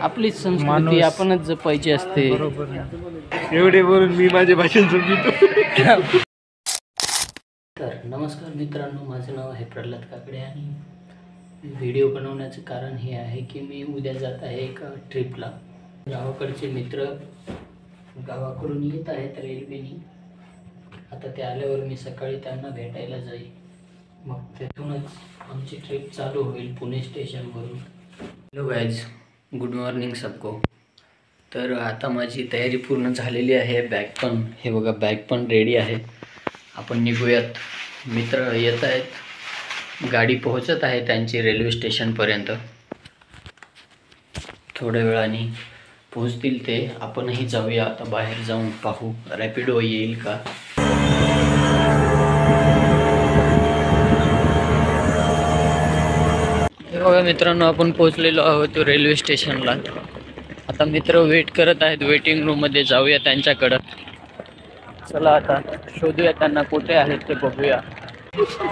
आपली संस्कृती आपणच जपायची असते. एवढे बोलून मी माझे भाषण संपवितो. तर नमस्कार मित्रांनो, माझं नाव आहे प्रल्हाद काकडे आणि व्हिडिओ बनवण्याचं कारण हे आहे की मी उद्या जात आहे एका ट्रिपला. गावाकडचे मित्र गावाकडून येत आहेत रेल्वेने. आता ते आल्यावर मी सकाळी त्यांना भेटायला जाईल, मग तिथूनच आमची ट्रिप चालू होईल पुणे स्टेशनवरून. हॅलो गाईज, गुड मॉर्निंग सबको. तर आता माझी तयारी पूर्ण झालेली आहे. बॅग पण हे बघा, बॅग पण रेडी आहे. आपण निघूयात. मित्र येत आहेत, गाडी पोहोचत आहे त्यांची रेल्वे स्टेशनपर्यंत. थोड्या वेळाने पोहोचतील ते. आपणही जाऊया आता, बाहेर जाऊन पाहू रॅपिडो येईल का. बघा मित्रांनो, आपण पोहोचलेलो आहोत रेल्वे स्टेशनला. आता मित्र वेट करत आहेत वेटिंग रूममध्ये. जाऊया त्यांच्याकडं. चला आता शोधूया त्यांना, कुठे आहेत ते बघूया.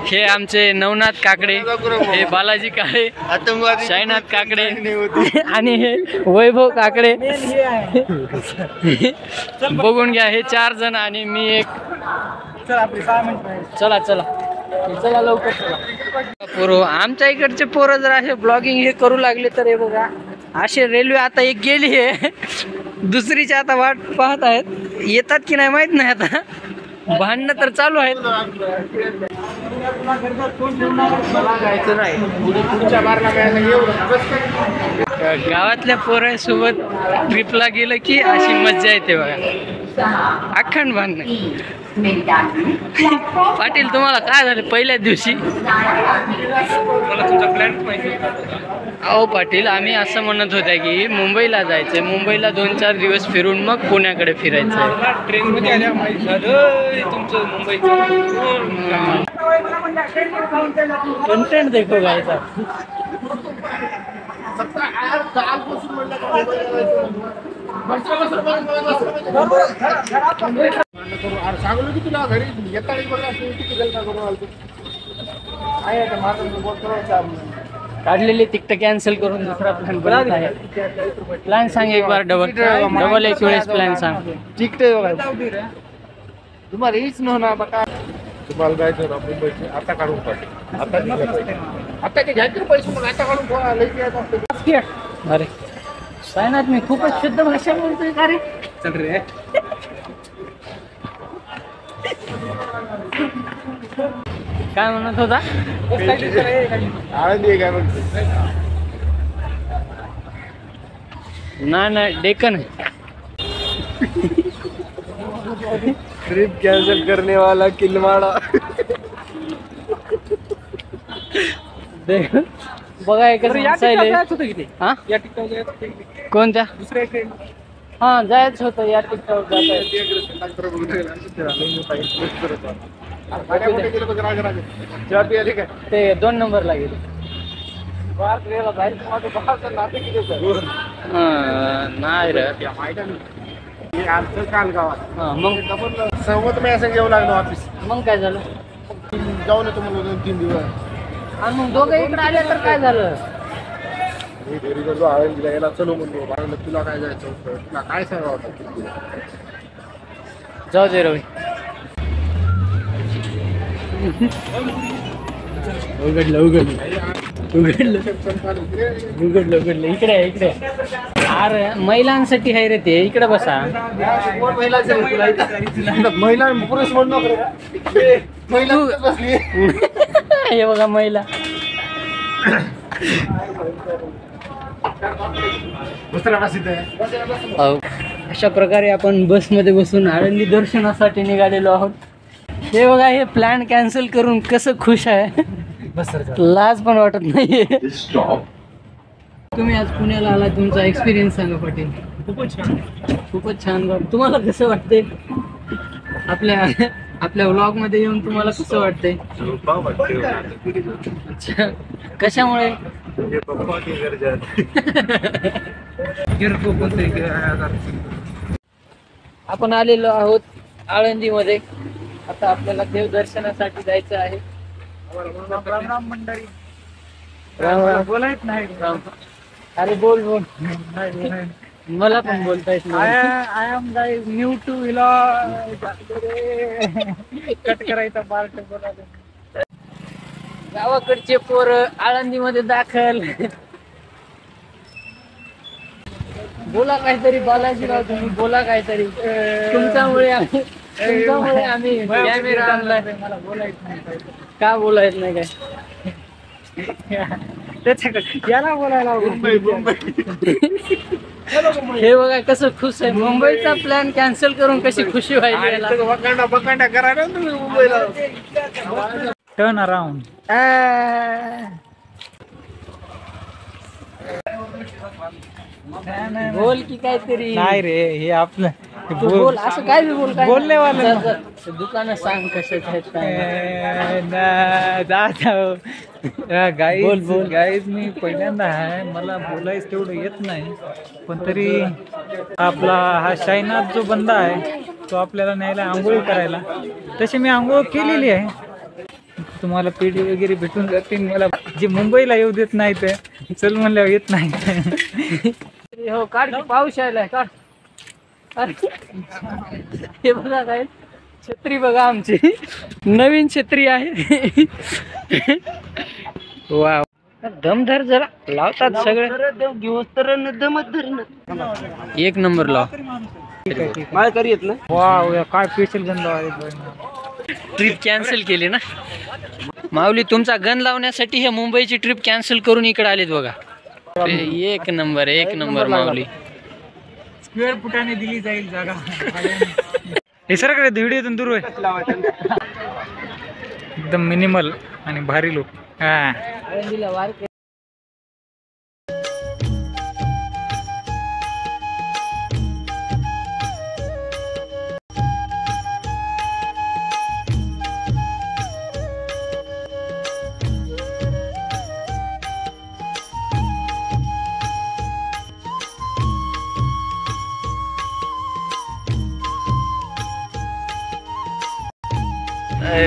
हे आमचे नवनाथ काकडे, हे बालाजी काळे, साईनाथ काकडे आणि हे वैभव काकडे. बघून घ्या, हे 4 जण आणि मी एक. चला चला चला लवकर चला. पोरं, आमच्या इकडचे पोरं जर असे ब्लॉगिंग हे करू लागले तर हे बघा असे. रेल्वे आता एक गेली आहे, दुसरीची आता वाट पाहत आहेत. येतात की नाही माहित नाही. आता भांडणं तर चालू आहेत. गावातल्या पोरांसोबत ट्रिपला गेलं की अशी मज्जा येते बघा, अखंड भांडणं. पाटील, तुम्हाला काय झालं पहिल्याच दिवशी? मला तुमचा प्लॅन माहिती. अहो पाटील, आम्ही असं म्हणत होत्या की मुंबईला जायचंय, मुंबईला 2-4 दिवस फिरून मग पुण्याकडे फिरायचं. ट्रेन मध्ये आल्या माहिती झालं तुमचं मुंबईचं कंटेंट. देखो गायचा सांगलो की तुला घरी येता किती गलता करून आलतो. काढलेली तिकट कॅन्सल करून दुसरा प्लॅन बनवत आहे. प्लॅन सांग एक बार. डबल एक वेळेस प्लॅन सांग. तिकट तुम्हाला हेच ना बघा. तुम्हाला जायचं ना मुंबईचे, आता काढून पाहिजे. आता ते घ्यायचे पैसे मग आता काढून. अरे सायनाथ, मी खूपच शुद्ध भाषा बोलतोय का रे? चल रे. काय म्हणत होता? आळंदी काय म्हणतो? ना डेक्कन. ट्रिप कैंसिल करने वाला किलवाड़ा. बघा एकच कोणत्या दुसऱ्या ट्रेन. हा जायचं होतं या टिकटावर. ते 2 नंबरला गेले. नाही रे, काल गावात. मग सहमत मी असं घेऊ लागलो ऑफिस. मग काय झालं? जाऊन येतो मग 2-3 दिवस. आणि मग दोघं इकडे आले तर काय झालं? घरी गेलो आळंदीला, याला चलो म्हणलो. तुला काय जायचं होतं, तुला काय सांगा होता. जाऊ दे रवी. उघडलं इकडे. अरे महिलांसाठी आहे रे ते. इकडे बसा. महिला पुरुष म्हणून हे बघा महिला. अशा प्रकारे आपण बसमध्ये बसून आळंदी दर्शनासाठी निघालेलो आहोत. हे बघा, हे प्लॅन कॅन्सल करून कसं खुश आहे. लाज पण वाटत नाहीये. तुम्ही आज पुण्याला आला, तुमचा एक्सपिरियन्स सांगा पाटील. खूपच छान. तुम्हाला कसं वाटतंय? आपल्या व्लॉग मध्ये येऊन तुम्हाला कसं वाटतंय? अच्छा, कशामुळे? आपण आलेलो आहोत आळंदीमध्ये. आता आपल्याला देवदर्शनासाठी जायचं आहे. राम राम मंडळी. राम राम. बोलायच नाही. अरे बोल बोल. मला पण बोलता येत नाही. I am guys new to vlog. Cut करायचा पार्ट बोलायला. गावाकडचे पोर आळंदीमध्ये दाखल. बोला काहीतरी, बालाजी राव तुम्ही बोला काहीतरी. तुमच्यामुळे आम्ही कॅमेरा आणलाय. मला बोलायचं नाही. का बोलायचं नाही काय? याला बोलायला हे बघा कसं खुश आहे. मुंबईचा प्लॅन कॅन्सल करून कशी खुशी व्हायची. बकांडा करायला तुम्ही मुंबईला. Turn around. बोल की काहीतरी. नाही रे, हे आपलं तू बोल असं काय बी बोल. काय बोलणे वाले. दुकानं सांग कशाच आहेत गाईज गाईज मी पहिल्यांदा आहे, मला बोलायचं तेवढं येत नाही, पण तरी आपला हा शायनाथ जो बंदा आहे तो आपल्याला न्यायला आंघोळ करायला. तशी मी आंघोळ केलेली आहे. तुम्हाला पेढी वगैरे भेटून जातील. मला जे मुंबईला येऊ देत नाही ते चल म्हणल्यावर येत नाही. हो काढ की, पाऊस यायलाय काढ. अरे हे बघा काय छत्री बघा, आमची नवीन छत्री आहे. वा दमधर जरा लावतात सगळे. एक नंबर लाव. मला करी येत ना. वा काय स्पेशल गंध आहे. ट्रिप कॅन्सल केली ना माऊली. तुमचा गन लावण्यासाठी हे मुंबईची ट्रिप कॅन्सल करून इकडे आलेत बघा. एक नंबर एक नंबर माऊली. स्क्वेअर फुटाने दिली जाईल जागा. हे सर कडे व्हिडिओतून दूर आहे. एकदम मिनिमल आणि भारी लोक.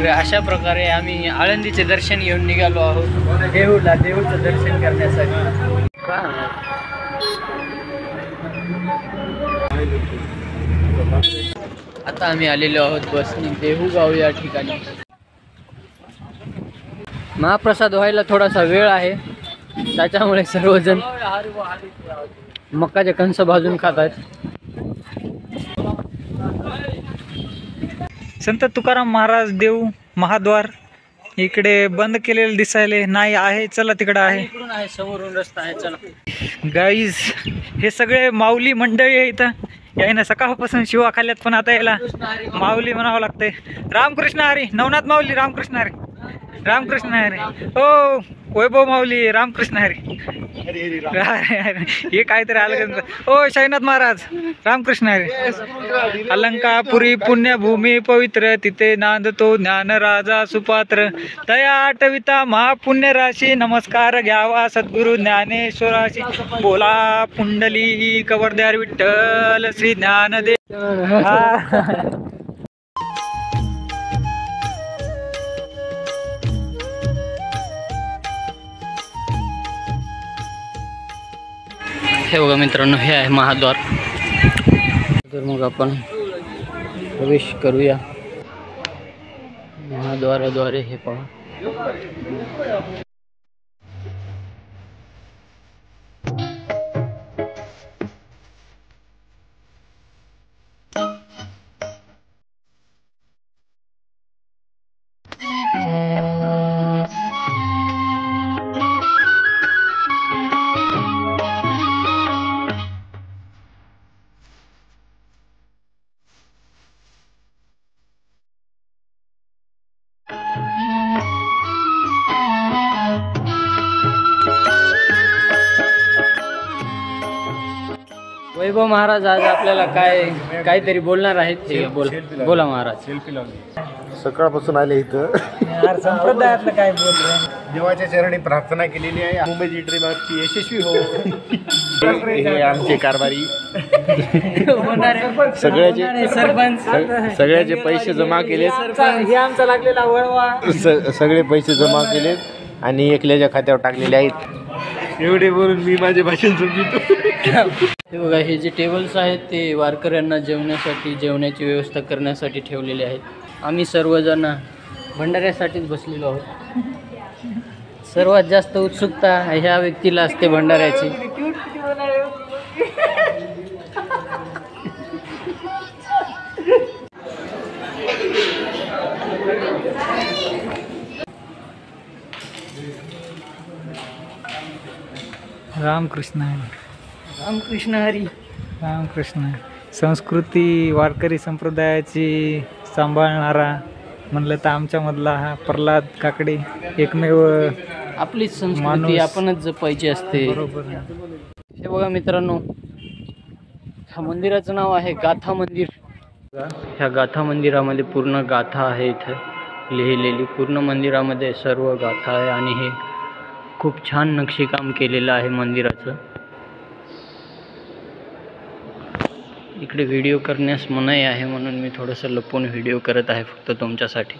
अशा प्रकारे आम्ही आळंदीचे दर्शन घेऊन निघालो आहोत देहूला, देहूचं दर्शन करण्यासाठी. आता आम्ही आलेलो आहोत बसनी देहू गाव या ठिकाणी. महाप्रसाद व्हायला थोडासा वेळ आहे, त्याच्यामुळे सर्वजण मक्काचे कणस भाजून खात आहेत. संत तुकाराम महाराज देव महाद्वार इकडे बंद केलेलं दिसायले नाही आहे. चला तिकडे आहे, इकडून आहे, समोरून रस्ता आहे. चला गाईज, हे सगळे माऊली मंडळी आहे इथं. यायनं सकाळपासून शिवा खाल्ल्यात, पण आता याला माऊली म्हणावं लागतंय. रामकृष्ण हरी. नवनाथ माऊली रामकृष्ण हरी. रामकृष्ण हरी. ओ वैभव माऊली रामकृष्ण हरी. हे काहीतरी आलं. ओ शायनाथ महाराज रामकृष्ण हरी. अलंकापुरी पुण्यभूमी पवित्र, तिथे नांदतो ज्ञान राजा सुपात्र. दया आठविता महापुण्य राशी, नमस्कार घ्यावा सद्गुरु ज्ञानेश्वराशी. बोला पुंडली कवरद्यार विठ्ठल श्री ज्ञानदेव. हे बघा मित्रांनो, हे आहे महाद्वार. तर मग आपण प्रवेश करूया महाद्वाराद्वारे. हे पहा, वैभव महाराज आज आपल्याला काहीतरी बोलणार आहेत. बोला महाराज. सकाळपासून आले इथं. संप्रदायातलं काय बोलतोय. देवाच्या चरणी प्रार्थना केलेली आहे. मुंबईची ट्रिप आजची यशस्वी हो. हे आमचे कारभारी सगळ्याचे पैसे जमा केलेत. हे आमचा लागलेला वळवा. सगळे पैसे जमा केलेत आणि एकल्याच्या खात्यावर टाकलेले आहेत. एवढे बोलून मी माझे भाषण समजतो. हे बघा, हे जे टेबल्स आहेत ते वारकऱ्यांना जेवण्यासाठी, जेवण्याची व्यवस्था करण्यासाठी ठेवलेले आहेत. आम्ही सर्वजण भंडाऱ्यासाठीच बसलेलो आहोत. सर्वात जास्त उत्सुकता ह्या व्यक्तीला असते भंडाऱ्याची. रामकृष्ण हरी. रामकृष्ण हरी. रामकृष्ण. संस्कृती वारकरी संप्रदायाची सांभाळणारा म्हणलं तर आमच्यामधला हा प्रल्हाद काकडे एकमेव. आपलीच संस्कृती माणूस आपणच जपायची असते. बरोबर. हे बघा मित्रांनो, ह्या मंदिराचं नाव आहे गाथा मंदिर. ह्या गाथा मंदिरामध्ये पूर्ण गाथा आहे इथं लिहिलेली. पूर्ण मंदिरामध्ये सर्व गाथा आहे आणि हे खूप छान नक्षीकाम केलेलं आहे मंदिराचं. इकडे व्हिडिओ करण्यास मनाई आहे म्हणून मी थोडंसं लपून व्हिडिओ करत आहे फक्त तुमच्यासाठी.